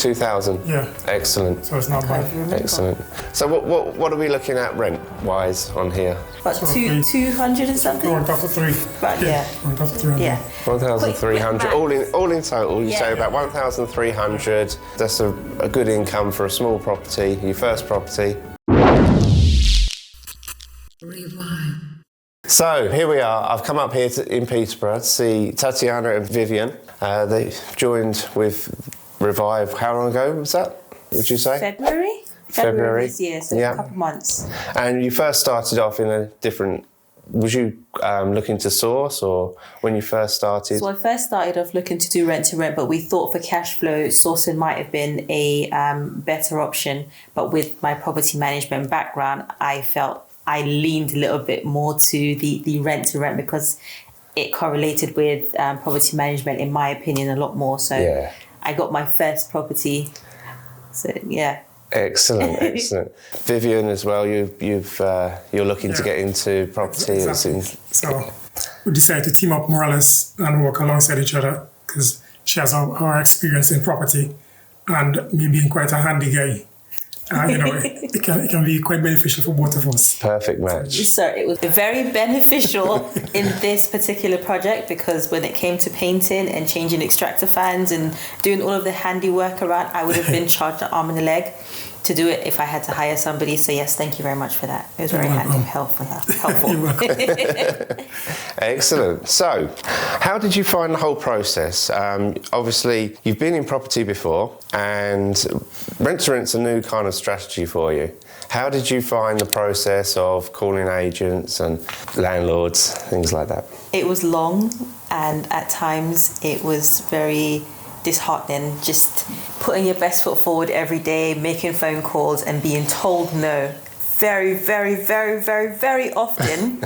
2,000? Yeah. Excellent. So it's not bad. Excellent. So what are we looking at rent-wise on here? About 200 and something? Going up to 3. But yeah. Going up to 300. Yeah. 1,300. All in total, you say about 1,300. That's a good income for a small property, your first property. Rewind. So here we are. I've come up here in Peterborough to see Tatiana and Vivian. They joined with Revive. How long ago was that? Would you say? February this year, so a couple months. And you first started off in a different. Was you looking to source, or when you first started? So I first started off looking to do rent to rent, but we thought for cash flow, sourcing might have been a better option. But with my property management background, I felt I leaned a little bit more to the rent to rent because it correlated with property management, in my opinion, a lot more. So I got my first property. So yeah. Excellent. Vivian, as well. You're looking to get into property. Exactly. So we decided to team up more or less and work alongside each other because she has our experience in property, and me being quite a handy guy. It can be quite beneficial for both of us. Perfect match. So it was very beneficial in this particular project because when it came to painting and changing extractor fans and doing all of the handiwork around, I would have been charged an arm and a leg to do it if I had to hire somebody. So yes, thank you very much for that. It was very helpful. Excellent. So, how did you find the whole process? Obviously, you've been in property before, and rent to rent's a new kind of strategy for you. How did you find the process of calling agents and landlords, things like that? It was long, and at times it was very disheartening, just putting your best foot forward every day, making phone calls and being told no very, very, very, very, very often.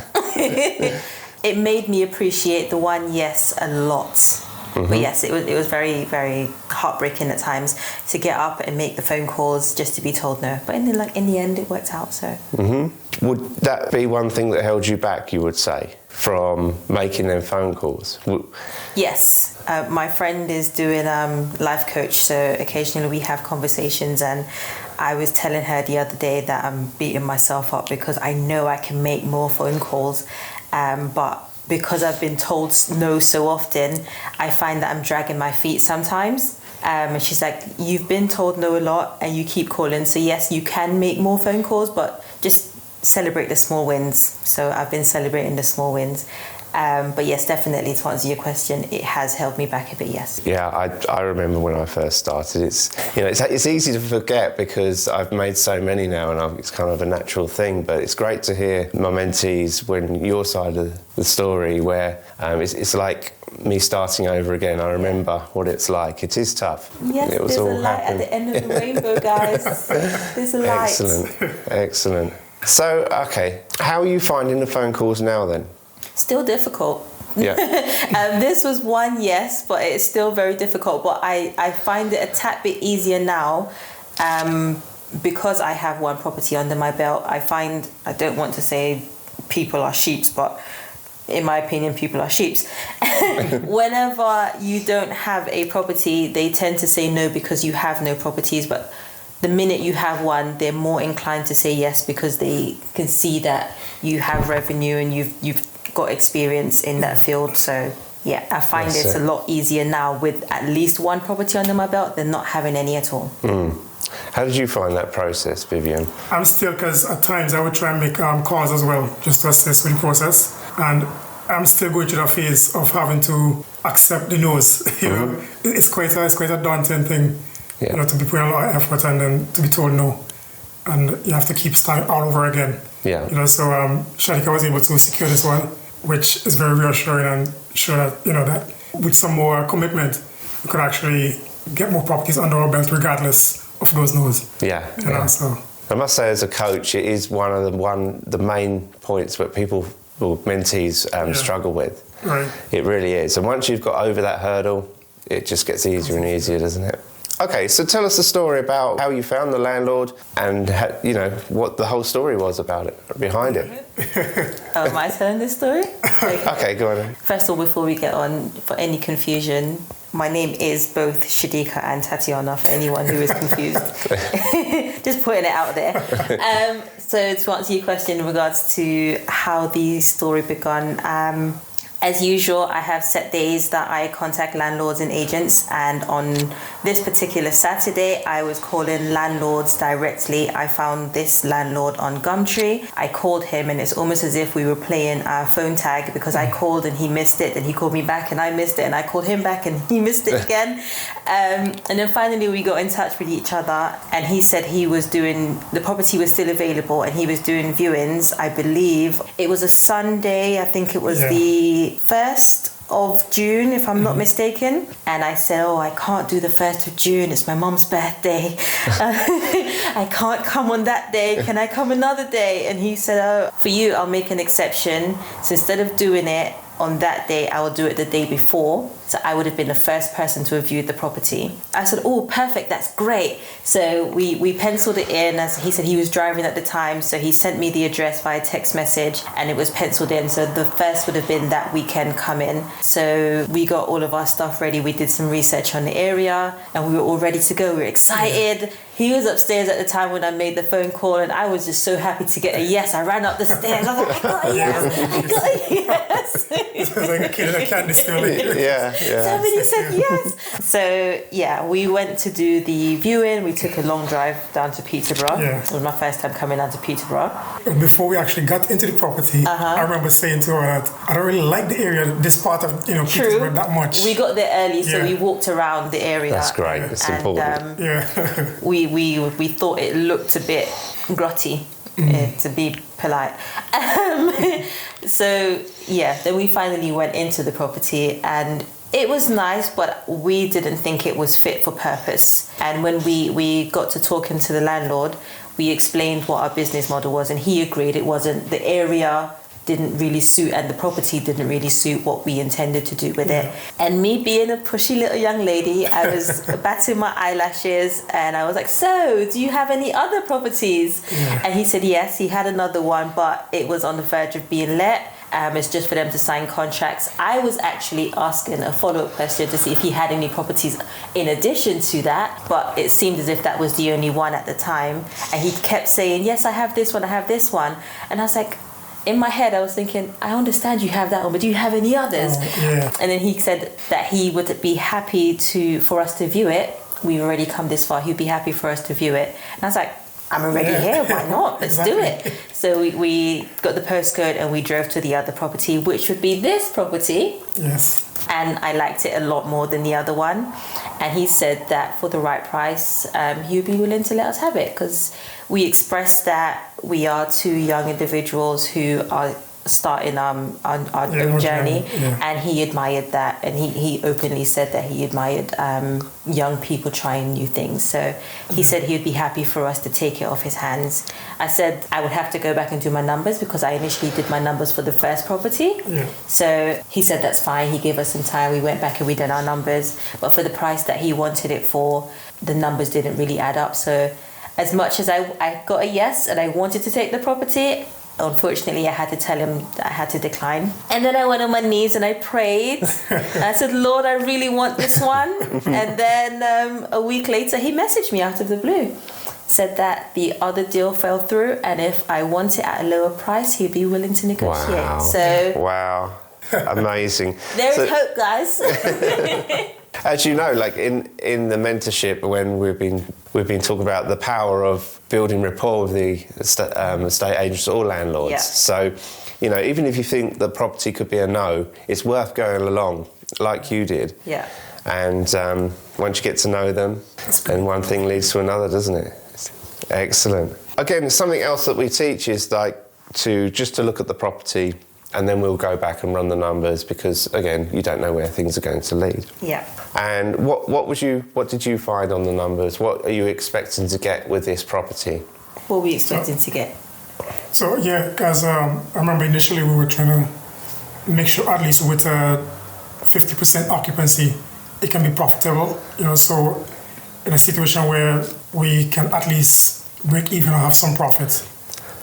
It made me appreciate the one yes a lot. Mm-hmm. But yes, it was very, very heartbreaking at times to get up and make the phone calls just to be told no. But in the end, it worked out. So. Mm-hmm. Would that be one thing that held you back, you would say, from making them phone calls? Yes. My friend is doing life coach, so occasionally we have conversations, and I was telling her the other day that I'm beating myself up because I know I can make more phone calls, but because I've been told no so often, I find that I'm dragging my feet sometimes. And she's like, you've been told no a lot and you keep calling, so yes, you can make more phone calls, but just celebrate the small wins. So I've been celebrating the small wins. But yes, definitely, to answer your question, it has held me back a bit, yes. Yeah, I remember when I first started. It's easy to forget because I've made so many now, and it's kind of a natural thing. But it's great to hear my mentees when your side of the story, where it's like me starting over again. I remember what it's like. It is tough. Yes, it was there's all a light at the end of the rainbow, guys. There's a light. Excellent. So, okay, how are you finding the phone calls now then? Still difficult. Yeah. This was one yes, but it's still very difficult. But I find it a tad bit easier now because I have one property under my belt. I don't want to say people are sheeps, but in my opinion, people are sheeps. Whenever you don't have a property, they tend to say no because you have no properties. But the minute you have one, they're more inclined to say yes because they can see that you have revenue and you've got experience in that field. So yeah, I find it's a lot easier now with at least one property under my belt than not having any at all. How did you find that process, Vivian? I'm still, because at times I would try and make calls as well just to assist with the process, and I'm still going through that phase of having to accept the no's. You know, it's quite a daunting thing. Yeah. To be putting a lot of effort and then to be told no, and you have to keep starting all over again. Yeah. So Shanika was able to secure this one, which is very reassuring and sure that that with some more commitment, we could actually get more properties under our belt regardless of those no's. Yeah. So I must say, as a coach, it is one of the main points that people or mentees struggle with. Right. It really is, and once you've got over that hurdle, it just gets easier and easier, doesn't it? Okay, so tell us the story about how you found the landlord and what the whole story was about it, behind it. Am I telling this story? Okay, go on then. First of all, before we get on, for any confusion, my name is both Shadika and Tatiana, for anyone who is confused. Just putting it out there. So to answer your question in regards to how the story began, as usual, I have set days that I contact landlords and agents, and on this particular Saturday, I was calling landlords directly. I found this landlord on Gumtree. I called him, and it's almost as if we were playing phone tag, because I called and he missed it, and he called me back and I missed it, and I called him back and he missed it again. And then finally we got in touch with each other, and he said the property was still available and he was doing viewings. I believe it was a Sunday. I think it was the 1st of June, if I'm not mistaken. And I said, I can't do the 1st of June. It's my mom's birthday. I can't come on that day. Can I come another day? And he said, for you, I'll make an exception. So instead of doing it on that day, I will do it the day before. So I would have been the first person to have viewed the property. I said, perfect, that's great. So we penciled it in, as he said he was driving at the time. So he sent me the address via text message and it was penciled in. So the first would have been that weekend coming. So we got all of our stuff ready. We did some research on the area and we were all ready to go. We were excited. He was upstairs at the time when I made the phone call, and I was just so happy to get a yes. I ran up the stairs. I was like, I got a yes. I got a yes. It was like a kid in a candy store. Yeah. Somebody said yes. So, we went to do the viewing. We took a long drive down to Peterborough. Yeah. It was my first time coming down to Peterborough. Before we actually got into the property, I remember saying to her that I don't really like the area, this part of Peterborough that much. We got there early, so we walked around the area. That's great. It's important. We thought it looked a bit grotty, to be polite. Then we finally went into the property and it was nice, but we didn't think it was fit for purpose. And when we got to talking to the landlord, we explained what our business model was, and he agreed it wasn't, the area didn't really suit and the property didn't really suit what we intended to do with it. And me being a pushy little young lady, I was batting my eyelashes and I was like, so do you have any other properties? And he said yes, he had another one, but it was on the verge of being let. It's just for them to sign contracts. I was actually asking a follow-up question to see if he had any properties in addition to that, but it seemed as if that was the only one at the time. And he kept saying, yes, I have this one, I have this one. And I was like, in my head, I was thinking, I understand you have that one, but do you have any others? And then he said that he would be happy for us to view it. We've already come this far. He'd be happy for us to view it. And I was like, I'm already here. Why not? Let's do it. So we got the postcode and we drove to the other property, which would be this property. Yes. And I liked it a lot more than the other one. And he said that for the right price, he would be willing to let us have it, because we expressed that we are two young individuals who are starting our own journey, and he admired that, and he openly said that he admired young people trying new things. So he said he would be happy for us to take it off his hands. I said I would have to go back and do my numbers, because I initially did my numbers for the first property. So he said that's fine. He gave us some time. We went back and we did our numbers, but for the price that he wanted it for, the numbers didn't really add up. So as much as I got a yes and I wanted to take the property, unfortunately, I had to tell him that I had to decline. And then I went on my knees and I prayed. I said, Lord, I really want this one. And then a week later, he messaged me out of the blue. Said that the other deal fell through, and if I want it at a lower price, he'd be willing to negotiate. Wow. Amazing. There is hope, guys. As you know, like in the mentorship, when we've been talking about the power of building rapport with the estate agents or landlords. So, even if you think the property could be a no, it's worth going along, like you did. And once you get to know them, then one thing leads to another, doesn't it? Excellent. Again, something else that we teach is to look at the property, and then we'll go back and run the numbers, because again, you don't know where things are going to lead. And what did you find on the numbers? What are you expecting to get with this property? What were you expecting to get? So because I remember initially we were trying to make sure at least with 50% occupancy, it can be profitable. So in a situation where we can at least break even or have some profit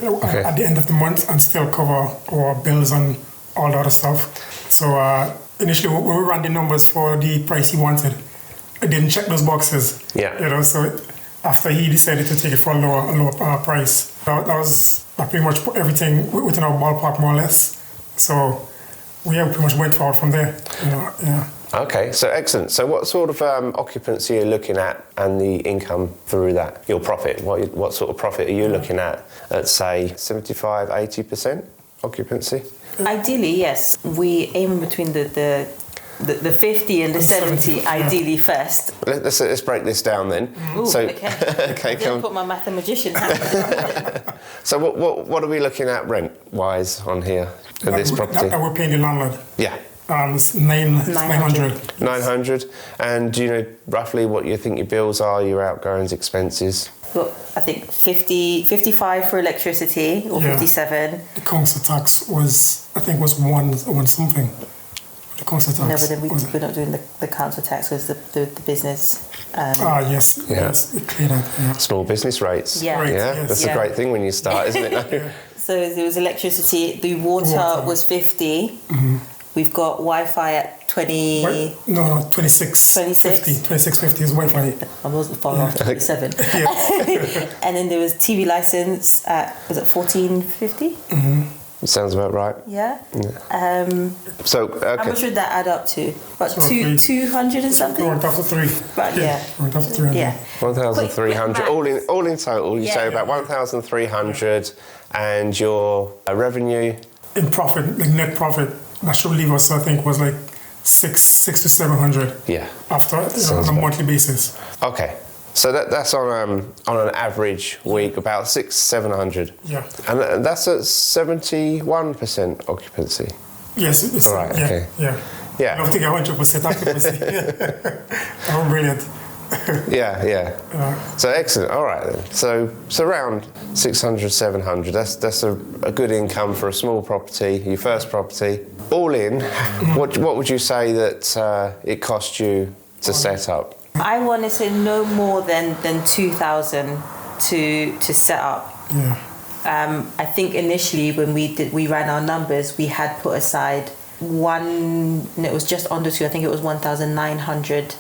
at the end of the month and still cover our bills and all the other stuff. So initially when we ran the numbers for the price he wanted, I didn't check those boxes. Yeah. You know, so after he decided to take it for a lower price, that was I pretty much put everything within our ballpark more or less. So we pretty much went forward from there. You know, yeah. Okay, so excellent. So what sort of occupancy are you looking at and the income through that? Your profit, what sort of profit are you looking at say, 75, 80% occupancy? Ideally, yes. We aim between the 50 and the 70, ideally first. Let's break this down then. Ooh, so, okay. come Put my mathematician hat on. So what are we looking at rent-wise on here for this property? That we're paying the landlord. Yeah. It's 900. 900. And do you know roughly what you think your bills are, your outgoings, expenses? Well, I think 55 for electricity, or 57. The council tax was one something. The council tax. No, but then we're not doing the council tax, because the business. Yes. Yeah. Yes, it cleared up. Yeah. Small business rates. Yeah. Right, Yeah, yes. that's a great thing when you start, isn't it? Yeah. So there was electricity. The water was 50. Mm-hmm. We've got Wi-Fi at 20. No, 26. 26. 26.50 is Wi-Fi. I wasn't far off, 27. And then there was TV license at, was it 14.50? Sounds about right. Yeah. So, okay. How much would that add up to? About So 200 and something? We're after 3. Right, yeah. We're after 300. Yeah. 1,300. All in total, you say about 1,300, and your revenue? In profit, the net profit, that should leave us, I think, was like 600 to 700. Yeah. After, on a monthly basis. Okay. So that's on an average week, about 600-700. Yeah. And that's at 71% occupancy. Yes, it's All right, yeah, okay. Yeah. Yeah. I don't think 100% occupancy. Oh, brilliant. Yeah. So excellent. All right then. So it's around 600-700. That's a good income for a small property, your first property. All in, what would you say that it cost you to set up? I want to say no more than 2,000 to set up. Yeah. I think initially when we ran our numbers, we had put aside it was just under 2. I think it was 1,900.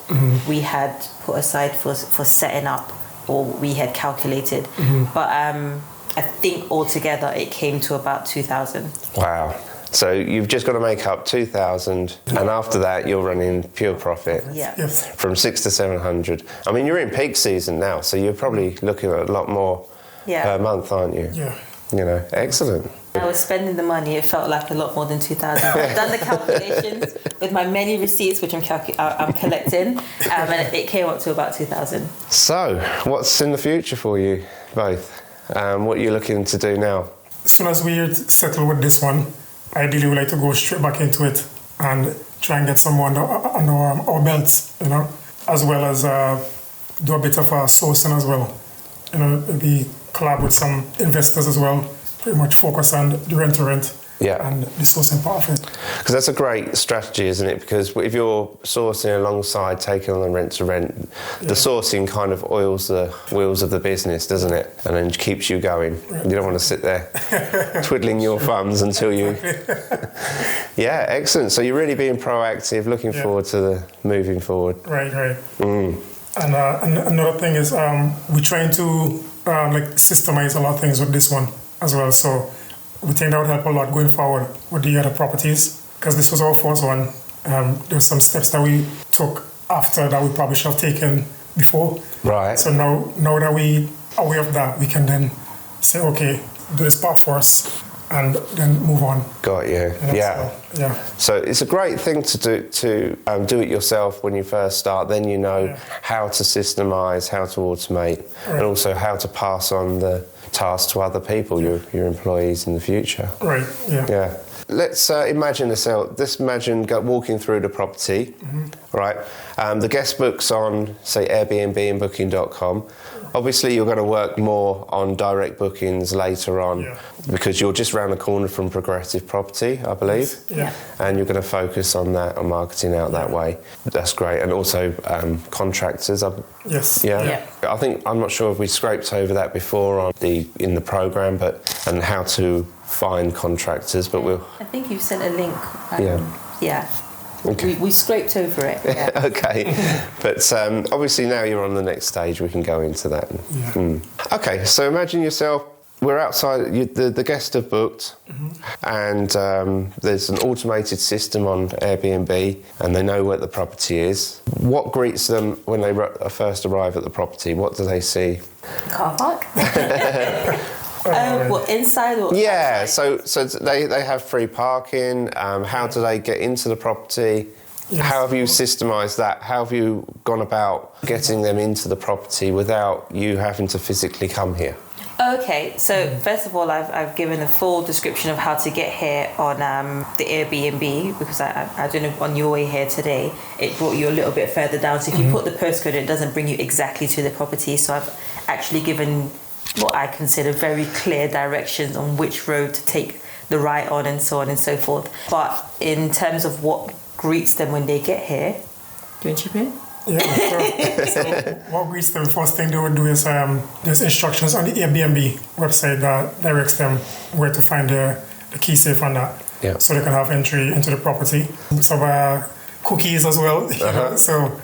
We had put aside for setting up, or we had calculated. But I think altogether it came to about 2,000. Wow. So you've just got to make up 2,000, and after that you're running pure profit. Yeah. Yes. From 600 to 700. I mean, you're in peak season now, so you're probably looking at a lot more per month, aren't you? Yeah. You know, excellent. I was spending the money. It felt like a lot more than 2,000. I've done the calculations with my many receipts, which I'm collecting, and it came up to about 2,000. So, what's in the future for you both? What are you looking to do now? As soon as we settle with this one, ideally we'd like to go straight back into it and try and get some more under our belts, you know, as well as do a bit of sourcing as well. You know, maybe collab with some investors as well, pretty much focus on the rent-to-rent and the sourcing part of it. Because that's a great strategy, isn't it? Because if you're sourcing alongside taking on the rent-to-rent, the sourcing kind of oils the wheels of the business, doesn't it? And then keeps you going. You don't want to sit there twiddling your thumbs until you... Yeah, excellent. So you're really being proactive, looking forward to the moving forward. Right. And another thing is we're trying to systemize a lot of things with this one as well. So we think that would help a lot going forward with the other properties, because this was our first one. There were some steps that we took after that we probably should have taken before. Right. So now that we are aware of that, we can then say, okay, do this part first and then move on. Got you. Yeah. So it's a great thing to do it yourself when you first start. Then you know how to systemize, how to automate, and also how to pass on the tasks to other people, your employees in the future. Right. Yeah. Let's imagine walking through the property, right? The guest books on, say, Airbnb and Booking.com. Obviously, you're going to work more on direct bookings later on because you're just around the corner from Progressive Property, I believe. Yeah. And you're going to focus on that, on marketing out that way. That's great. And also contractors. Yes. Yeah. I'm not sure if we scraped over that before in the programme, and how to find contractors, but we'll... I think you've sent a link. Okay. We scraped over it. Yeah. Okay, but obviously now you're on the next stage. We can go into that. Yeah. Okay, so imagine yourself. We're outside. The guests have booked, and there's an automated system on Airbnb, and they know where the property is. What greets them when they first arrive at the property? What do they see? Car park. What, inside or Yeah, outside? so they have free parking. How do they get into the property? Yes. How have you systemised that? How have you gone about getting them into the property without you having to physically come here? Okay, so first of all, I've given a full description of how to get here on the Airbnb, because I don't know, on your way here today, it brought you a little bit further down. So if you put the postcode, it doesn't bring you exactly to the property. So I've actually given what I consider very clear directions on which road to take the right on and so on and so forth. But in terms of what greets them when they get here, do you want to chip in? Yeah, so what greets them, first thing they would do is there's instructions on the Airbnb website that directs them where to find the key safe on that. Yeah. So they can have entry into the property. Some cookies as well. So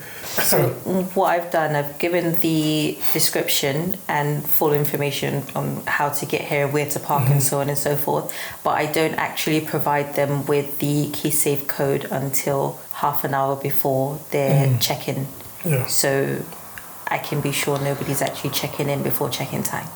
what I've done, I've given the description and full information on how to get here, where to park and so on and so forth, but I don't actually provide them with the key safe code until half an hour before their check-in. Yeah. So I can be sure nobody's actually checking in before check-in time.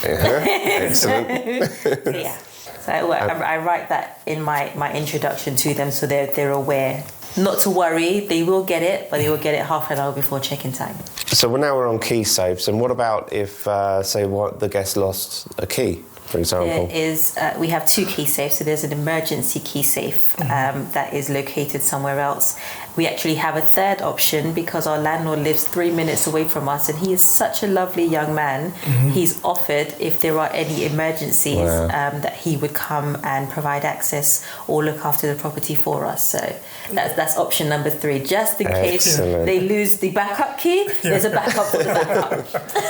Excellent. So yeah. So I write that in my introduction to them so they're aware. Not to worry, they will get it, but they will get it half an hour before check-in time. So now we're on key safes, and what about if, the guest lost a key, for example? There is, we have two key safes. So there's an emergency key safe that is located somewhere else. We actually have a third option because our landlord lives 3 minutes away from us, and he is such a lovely young man. He's offered, if there are any emergencies, that he would come and provide access or look after the property for us. So that's option number 3. Just in case they lose the backup key, there's a backup for the backup.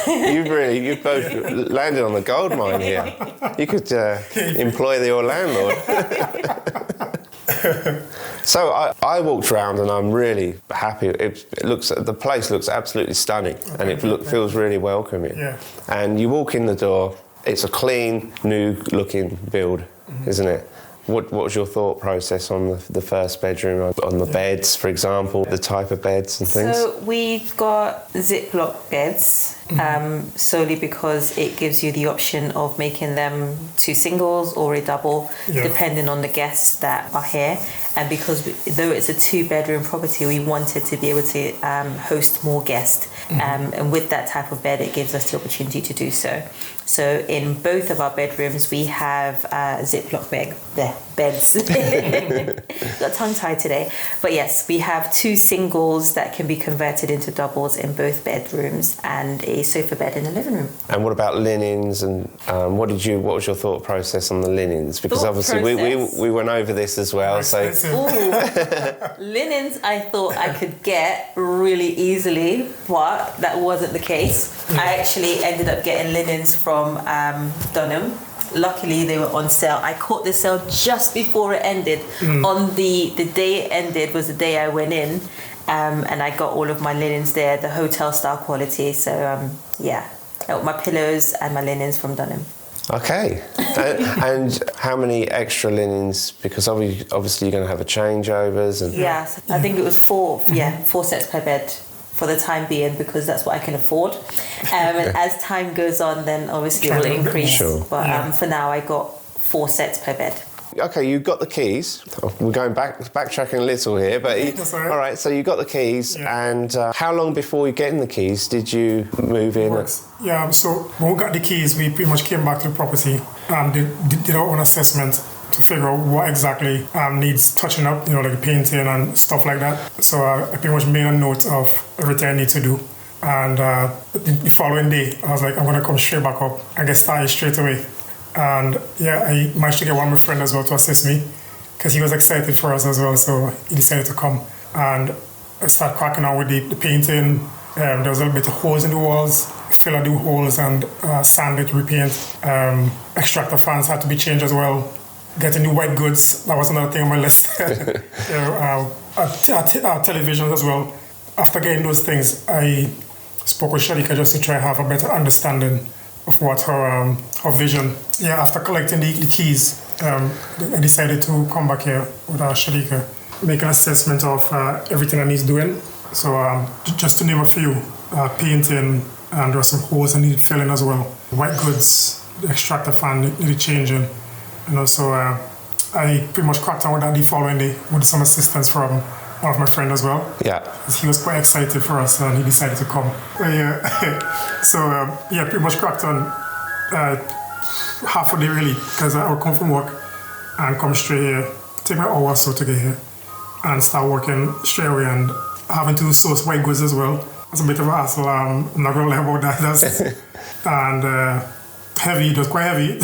You've both landed on the gold mine here. You could employ your landlord. So I walked around and I'm really happy. The place looks absolutely stunning, and it feels really welcoming. Yeah. And you walk in the door, it's a clean, new-looking build, isn't it? What was your thought process on the first bedroom, on the beds, for example, the type of beds and things? So we've got Ziploc beds, solely because it gives you the option of making them 2 singles or a double, depending on the guests that are here. And because though it's a 2-bedroom property, we wanted to be able to host more guests. And with that type of bed, it gives us the opportunity to do so. So in both of our bedrooms, we have Ziploc beds. Got tongue-tied today. But yes, we have 2 singles that can be converted into doubles in both bedrooms, and a sofa bed in the living room. And what about linens? And what was your thought process on the linens? Because obviously we went over this as well. So linens, I thought I could get really easily, but that wasn't the case. I actually ended up getting linens from Dunham. Luckily, they were on sale. I caught the sale just before it ended. On the day it ended was the day I went in, and I got all of my linens there, the hotel style quality. So I got my pillows and my linens from Dunham. Okay. And how many extra linens? Because obviously you're going to have a changeovers. And Yes, I think it was 4 sets per bed for the time being, because that's what I can afford. And as time goes on, then obviously it will increase. Sure. But for now, I got 4 sets per bed. Okay, you got the keys. We're going backtracking a little here, but all right. So you got the keys, and how long before you getting the keys did you move in? Yeah, so when we got the keys, we pretty much came back to the property, did our own assessment to figure out what exactly needs touching up, like the painting and stuff like that. So I pretty much made a note of everything I need to do. And the following day, I was like, I'm going to come straight back up and get started straight away. And I managed to get one of my friends as well to assist me, because he was excited for us as well, so he decided to come. And I started cracking on with the painting. There was a little bit of holes in the walls, fill out the holes and sand it, repaint. Extractor fans had to be changed as well. Getting new white goods, that was another thing on my list. televisions as well. After getting those things, I spoke with Sharika just to try and have a better understanding of what her vision. Yeah, after collecting the keys, I decided to come back here with Sharika, make an assessment of everything that needs doing. So just to name a few, painting, and there were some holes that needed filling as well. White goods, the extractor fan needed changing. And also, I pretty much cracked on with that the following day with some assistance from one of my friends as well. Yeah. He was quite excited for us and he decided to come. Pretty much cracked on half a day really, because I would come from work and come straight here, take my hour or so to get here and start working straight away, and having to source white goods as well. It's a bit of a hassle, I'm not gonna lie about that. And heavy, it was quite heavy.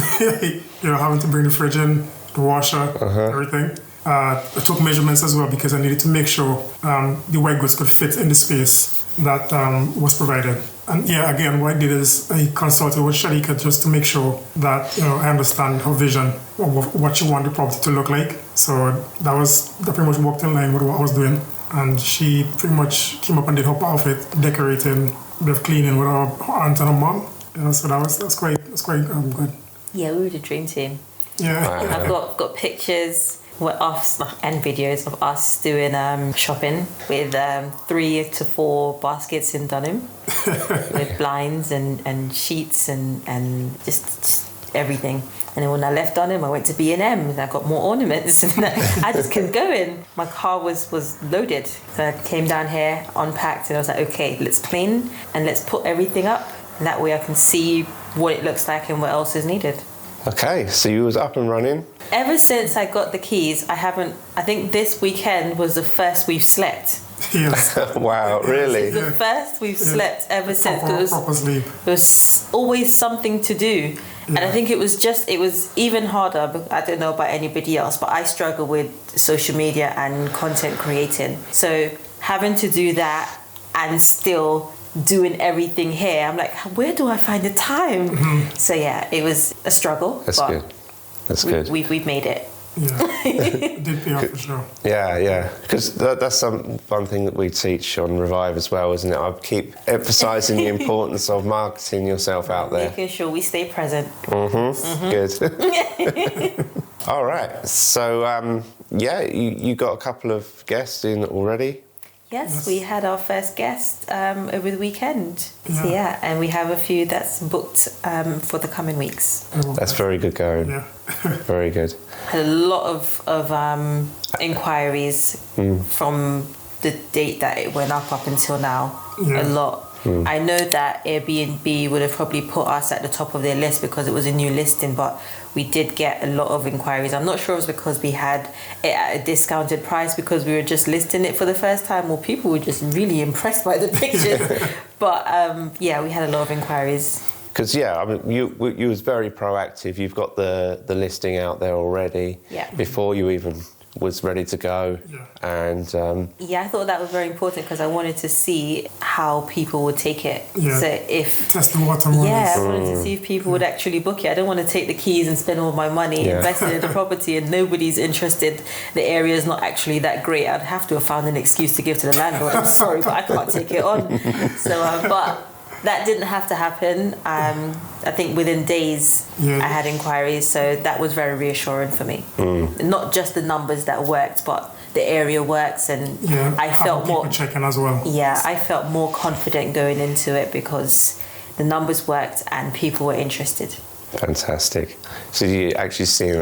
Having to bring the fridge in, the washer, everything. I took measurements as well because I needed to make sure the white goods could fit in the space that was provided. And yeah, again, what I did is I consulted with Sharika just to make sure that I understand her vision of what she wanted the property to look like. So that pretty much worked in line with what I was doing. And she pretty much came up and did her part of it, decorating, a bit of cleaning with her aunt and her mom. So that's quite good. Yeah, we were the dream team. Yeah. I've got pictures with us and videos of us doing shopping with 3 to 4 baskets in Dunham with blinds and sheets and just everything. And then when I left Dunham, I went to B&M and I got more ornaments and I just kept going. My car was loaded. So I came down here, unpacked, and I was like, okay, let's clean and let's put everything up. And that way I can see what it looks like and what else is needed. Okay, so you was up and running? Ever since I got the keys, I think this weekend was the first we've slept. Yes. Wow, really? The first we've slept ever since. Proper sleep. There was always something to do. And I think it was even harder, but I don't know about anybody else, but I struggle with social media and content creating. So having to do that and still doing everything here, I'm like, where do I find the time? Mm-hmm. So yeah, it was a struggle. That's good. We've made it. Yeah, it did pay off for sure. Yeah, because that's one thing that we teach on Revive as well, isn't it? I keep emphasising the importance of marketing yourself out there. Making sure we stay present. Good. All right, so you got a couple of guests in already? Yes, we had our first guest over the weekend. So and we have a few that's booked for the coming weeks. That's very good going. Yeah. Very good. Had a lot of inquiries from the date that it went up until now. Yeah. A lot. I know that Airbnb would have probably put us at the top of their list because it was a new listing, but we did get a lot of inquiries. I'm not sure it was because we had it at a discounted price because we were just listing it for the first time, or people were just really impressed by the pictures. But we had a lot of inquiries. Because you was very proactive. You've got the listing out there already before you even was ready to go. And I thought that was very important because I wanted to see how people would take it. So if test the water. I wanted to see if people would actually book it. I don't want to take the keys and spend all my money invested in the property and nobody's interested. The area is not actually that great. I'd have to have found an excuse to give to the landlord. I'm sorry, but I can't take it on. So but that didn't have to happen. I think within days I had inquiries, so that was very reassuring for me. Not just the numbers that worked, but the area works, and I felt more checking as well. Yeah, I felt more confident going into it because the numbers worked and people were interested. Fantastic. So you actually seen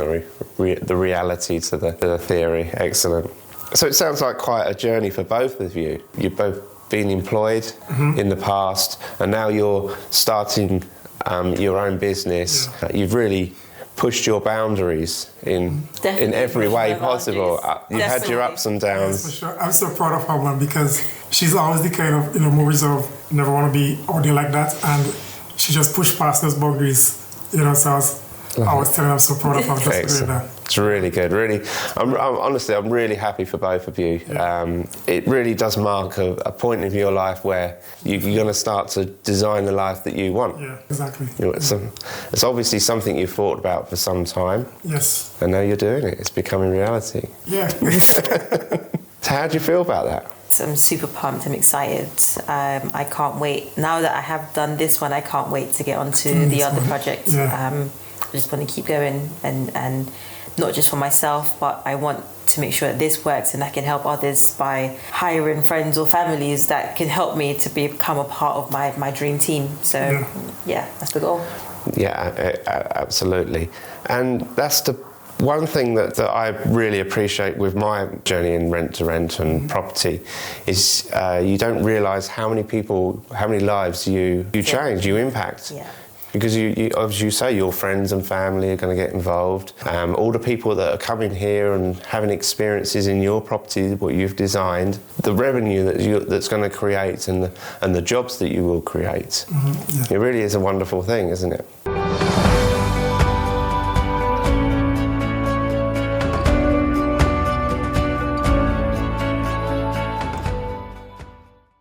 the reality to the theory. Excellent. So it sounds like quite a journey for both of you. You've both been employed in the past, and now you're starting your own business. You've really pushed your boundaries in every way possible. You've had your ups and downs. Yes, for sure. I'm so proud of her, man, because she's always the kind of more reserved, never want to be out there like that, and she just pushed past those boundaries. So I was telling her I'm so proud of her just doing that. It's really good. Really, I'm really happy for both of you. It really does mark a point of your life where you're going to start to design the life that you want. Yeah, exactly. It's obviously something you've thought about for some time. Yes. And now you're doing it. It's becoming reality. Yeah. So how do you feel about that? So I'm super pumped. I'm excited. I can't wait. Now that I have done this one, I can't wait to get onto the other project. Yeah. I just want to keep going and not just for myself, but I want to make sure that this works and I can help others by hiring friends or families that can help me to become a part of my dream team. So yeah, that's the goal. Yeah, absolutely. And that's the one thing that I really appreciate with my journey in rent to rent and property is you don't realise how many people, how many lives you change, you impact. Yeah. Because you, as you say, your friends and family are going to get involved. All the people that are coming here and having experiences in your property, what you've designed, the revenue that's going to create and the jobs that you will create. It really is a wonderful thing, isn't it?